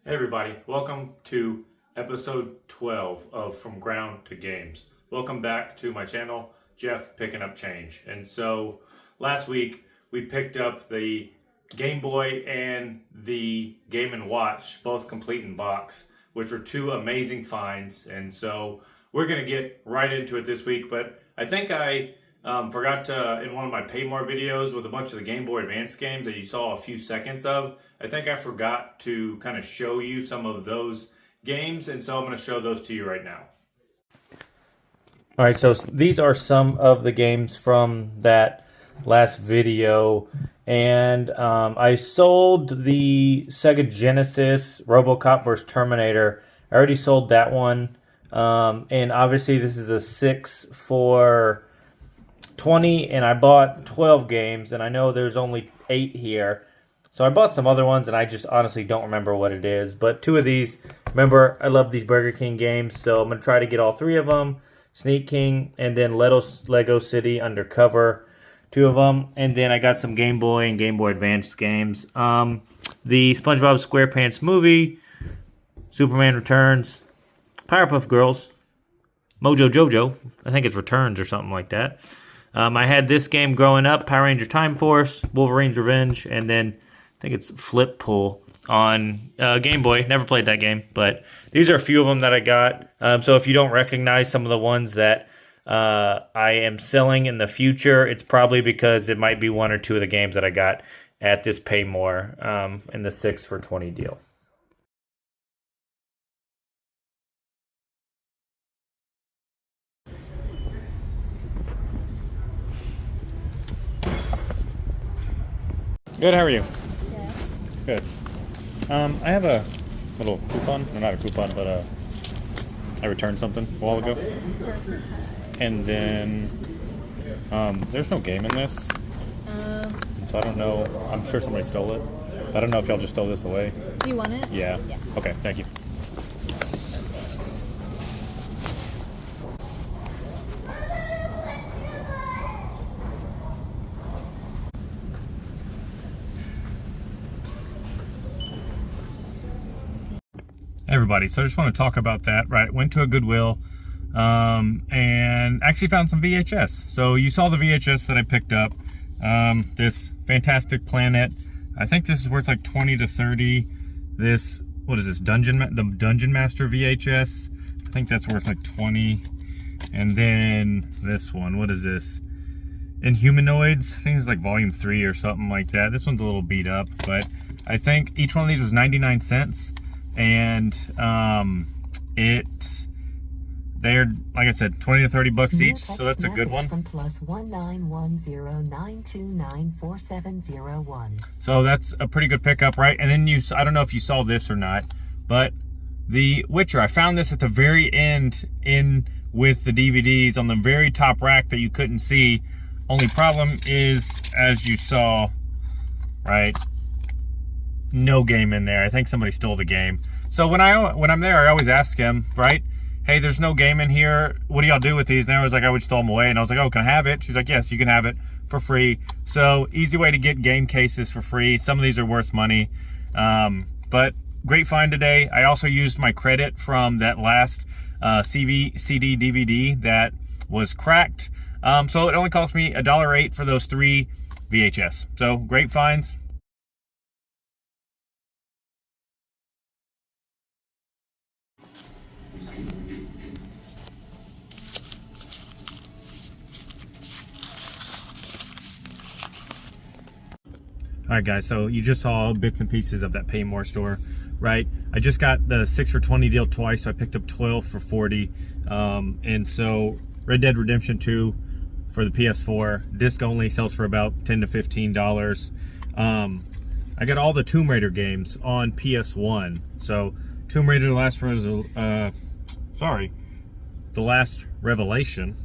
Hey everybody, welcome to episode 12 of From Ground to Games. Welcome back to my channel, Jeff Picking Up Change. And so last week we picked up the Game Boy and the Game & Watch, both complete in box, which were two amazing finds. And so we're going to get right into it this week, but I think I forgot to, in one of my Paymore videos with a bunch of the Game Boy Advance games that you saw a few seconds of, I think I forgot to kind of show you some of those games, and so I'm going to show those to you right now. Alright, so these are some of the games from that last video, and I sold the Sega Genesis RoboCop vs. Terminator. I already sold that one, and obviously this is a 6 for $20, and I bought 12 games, and I know there's only 8 here. So I bought some other ones, and I just honestly don't remember what it is. But two of these, remember, I love these Burger King games, so I'm going to try to get all 3 of them. Sneak King, and then Lego City Undercover, 2 of them. And then I got some Game Boy and Game Boy Advance games. The SpongeBob SquarePants movie, Superman Returns, Powerpuff Girls, Mojo Jojo, I think it's Returns or something like that. I had this game growing up, Power Ranger Time Force, Wolverine's Revenge, and then I think it's Flip Pull on Game Boy. Never played that game, but these are a few of them that I got. So if you don't recognize some of the ones that I am selling in the future, it's probably because it might be 1 or 2 of the games that I got at this Paymore in the 6 for $20 deal. Good, how are you? Good. I have a little coupon, no, not a coupon, but I returned something a while ago. And then there's no game in this. So I don't know. I'm sure somebody stole it. I don't know if y'all just stole this away. Do you want it? Yeah. Okay, thank you. Everybody, so I just want to talk about that, right? Went to a Goodwill and actually found some VHS. So you saw the VHS that I picked up, this Fantastic Planet. I think this is worth like 20 to 30. This, what is this, the Dungeon Master VHS? I think that's worth like 20. And then this one, what is this? Inhumanoids, I think it's like volume 3 or something like that. This one's a little beat up, but I think each one of these was 99 cents. And they're, like I said, 20 to 30 bucks each, so that's a good one. From +191092944701. So that's a pretty good pickup, right? And then I don't know if you saw this or not, but the Witcher, I found this at the very end in with the DVDs on the very top rack that you couldn't see. Only problem is, as you saw, right, no game in there. I think somebody stole the game. So when I'm there, I always ask him, right, hey, there's no game in here. What do y'all do with these? And I was like, I would stole them away. And I was like, oh, can I have it? She's like, yes, you can have it for free. So easy way to get game cases for free. Some of these are worth money. But great find today. I also used my credit from that last CD DVD that was cracked. So it only cost me $1.08 for those 3 VHS. So great finds. Alright guys, so you just saw bits and pieces of that Paymore store, right? I just got the 6 for $20 deal twice, so I picked up 12 for $40. And so Red Dead Redemption 2 for the PS4, disc only, sells for about $10 to $15. I got all the Tomb Raider games on PS1. So Tomb Raider: The Last Revelation,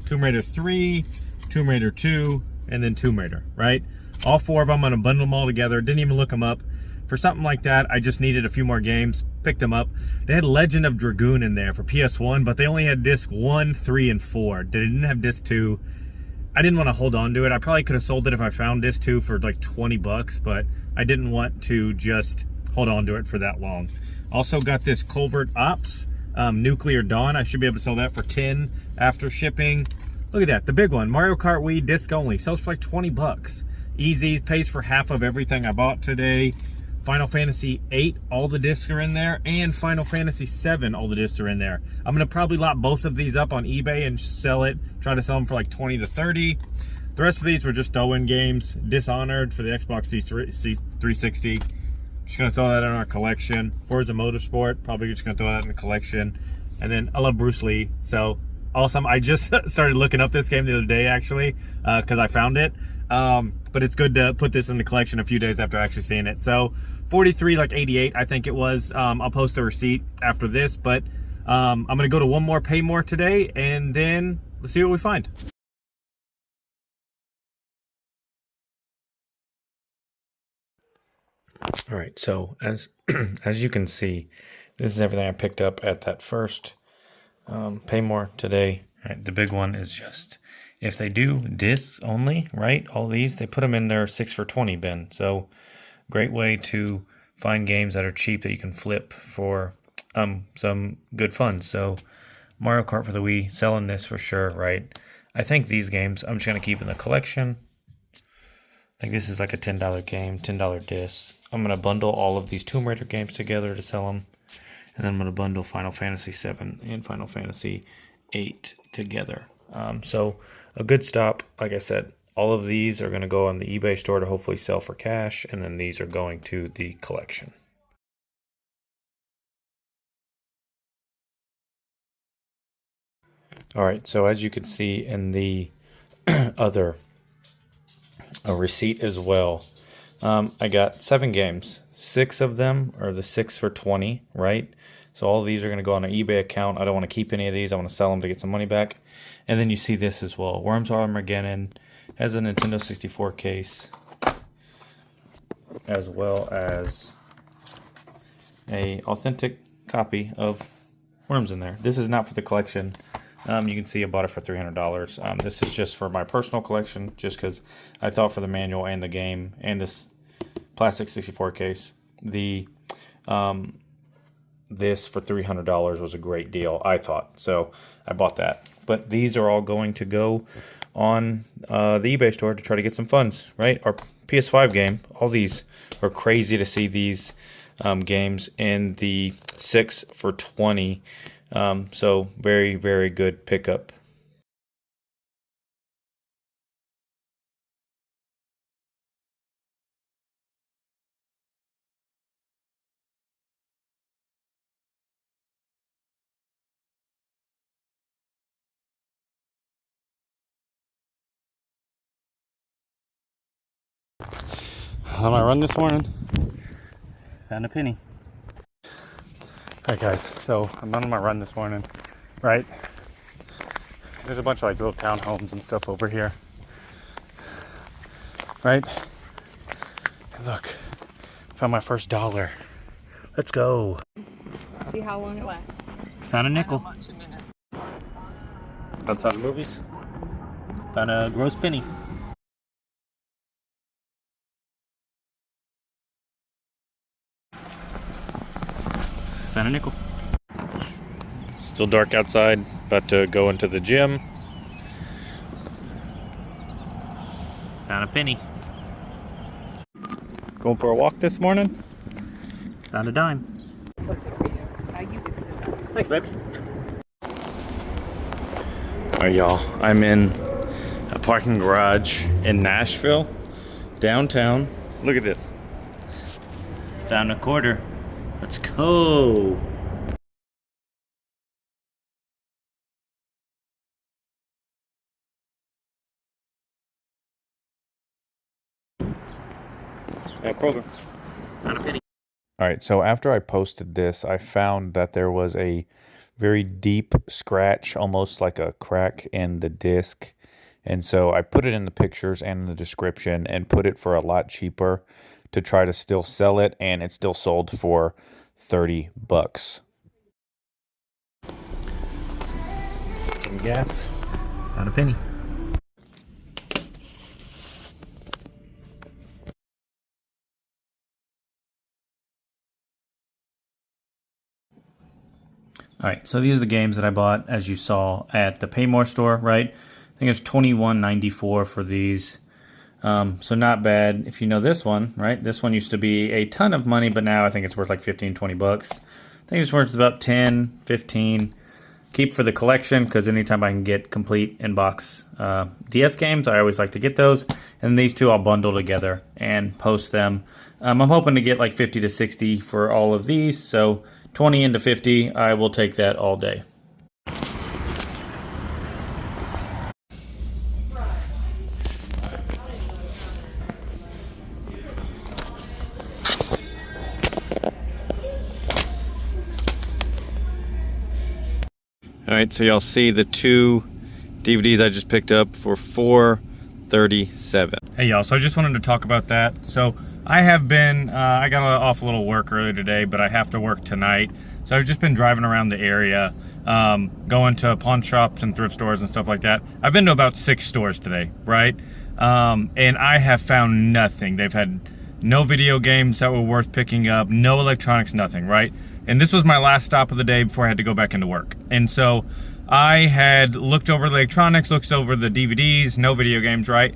Tomb Raider 3, Tomb Raider 2, and then Tomb Raider, right? All 4 of them, I'm gonna bundle them all together. Didn't even look them up. For something like that, I just needed a few more games. Picked them up. They had Legend of Dragoon in there for PS1, but they only had disc 1, 3, and 4. They didn't have disc 2. I didn't want to hold on to it. I probably could have sold it if I found disc 2 for like 20 bucks, but I didn't want to just hold on to it for that long. Also got this Culvert Ops Nuclear Dawn. I should be able to sell that for 10 after shipping. Look at that, the big one, Mario Kart Wii disc only, sells for like 20 bucks. Easy, pays for half of everything I bought today. Final Fantasy 8, all the discs are in there, and Final Fantasy 7, all the discs are in there. I'm gonna probably lot both of these up on eBay and sell it, try to sell them for like 20 to 30. The rest of these were just throw-in games. Dishonored for the Xbox 360. Just gonna throw that in our collection. Forza Motorsport, probably just gonna throw that in the collection. And then I love Bruce Lee, so awesome. I just started looking up this game the other day actually, because I found it. But it's good to put this in the collection a few days after actually seeing it. So 43, like 88, I think it was. I'll post a receipt after this, but I'm gonna go to one more Paymore today, and then let's see what we find. All right, so as as you can see, this is everything I picked up at that first Paymore today. All right, the big one is just, if they do discs only, right, all these, they put them in their 6 for 20 bin. So great way to find games that are cheap that you can flip for some good fun. So Mario Kart for the Wii, selling this for sure, right? I think these games I'm just gonna keep in the collection. I think this is like a $10 game, $10 disc. I'm gonna bundle all of these Tomb Raider games together to sell them. And then I'm gonna bundle Final Fantasy 7 and Final Fantasy 8 together. So a good stop. Like I said, all of these are gonna go on the eBay store to hopefully sell for cash, and then these are going to the collection. All right, so as you can see in the other receipt as well, I got 7 games. 6 of them are the 6 for 20, right? So all of these are going to go on an eBay account. I don't want to keep any of these. I want to sell them to get some money back. And then you see this as well. Worms Armageddon has a Nintendo 64 case, as well as a authentic copy of Worms in there. This is not for the collection. You can see I bought it for $300. This is just for my personal collection, just because I thought for the manual and the game and this plastic 64 case, this for $300 was a great deal, I thought. So I bought that. But these are all going to go on the eBay store to try to get some funds, right? Our PS5 game, all these are crazy to see these games in the 6 for 20. So very, very good pickup. On my run this morning, found a penny. Alright guys, so I'm on my run this morning, right? There's a bunch of like little townhomes and stuff over here, right? And look, found my first $1. Let's go. See how long it lasts. Found a nickel. 2 minutes. Outside of movies, found a gross penny. Found a nickel. Still dark outside, about to go into the gym. Found a penny. Going for a walk this morning. Found a dime. Thanks, babe. Alright, y'all. I'm in a parking garage in Nashville, downtown. Look at this. Found a quarter. Let's go. Kroger. Found a penny. All right, so after I posted this, I found that there was a very deep scratch, almost like a crack in the disc. And so I put it in the pictures and in the description and put it for a lot cheaper to try to still sell it, and it still sold for 30 bucks. Some gas. Found a penny. All right, so these are the games that I bought, as you saw, at the Paymore store, right? I think it's $21.94 for these. So not bad. If you know this one, right? This one used to be a ton of money, but now I think it's worth like 15, 20 bucks. I think it's worth about 10, 15. Keep for the collection, because anytime I can get complete in-box DS games, I always like to get those. And these two I'll bundle together and post them. I'm hoping to get like 50 to 60 for all of these, so 20 into 50, I will take that all day. All right, so y'all see the two DVDs I just picked up for $4.37. Hey y'all, so I just wanted to talk about that. So I have been, I got off a little work earlier today, but I have to work tonight. So I've just been driving around the area, going to pawn shops and thrift stores and stuff like that. I've been to about 6 stores today, right? And I have found nothing. They've had no video games that were worth picking up, no electronics, nothing, right? And this was my last stop of the day before I had to go back into work. And so I had looked over the electronics, looked over the DVDs, no video games, right?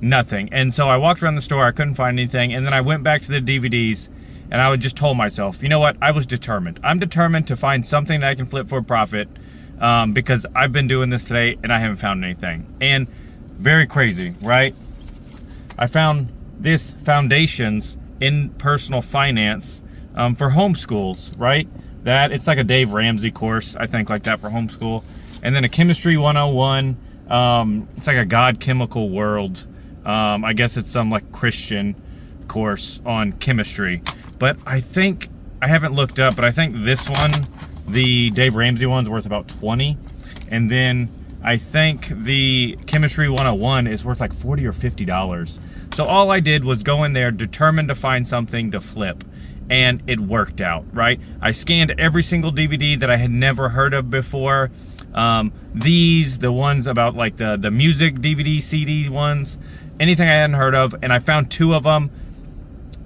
Nothing. And so I walked around the store, I couldn't find anything, and then I went back to the DVDs, and I just told myself, you know what, I was determined. I'm determined to find something that I can flip for a profit, because I've been doing this today, and I haven't found anything. And very crazy, right? I found this Foundations in Personal Finance for homeschools, right? That it's like a Dave Ramsey course, I think, like that for homeschool. And then a Chemistry 101, it's like a God Chemical World. I guess it's some like Christian course on chemistry. But I think, I haven't looked up, but I think this one, the Dave Ramsey one's worth about 20. And then I think the Chemistry 101 is worth like 40 or $50. So all I did was go in there determined to find something to flip. And it worked out, right? I scanned every single DVD that I had never heard of before. The ones about like the music DVD, CD ones, anything I hadn't heard of, and I found 2 of them.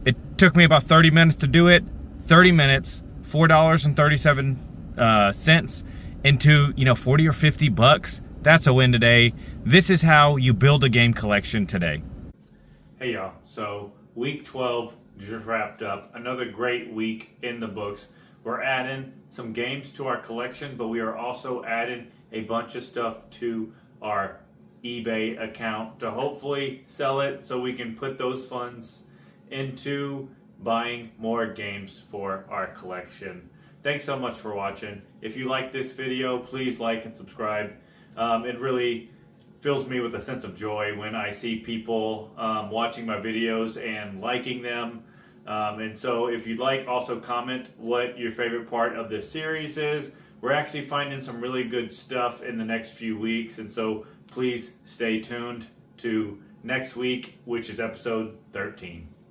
It took me about 30 minutes to do it. 30 minutes, $4.37 into, 40 or 50 bucks. That's a win today. This is how you build a game collection today. Hey y'all, so week 12 just wrapped up. Another great week in the books. We're adding some games to our collection, but we are also adding a bunch of stuff to our eBay account to hopefully sell it so we can put those funds into buying more games for our collection. Thanks so much for watching. If you like this video, please like and subscribe. It really fills me with a sense of joy when I see people watching my videos and liking them. And so if you'd like, also comment what your favorite part of this series is. We're actually finding some really good stuff in the next few weeks, and so please stay tuned to next week, which is episode 13.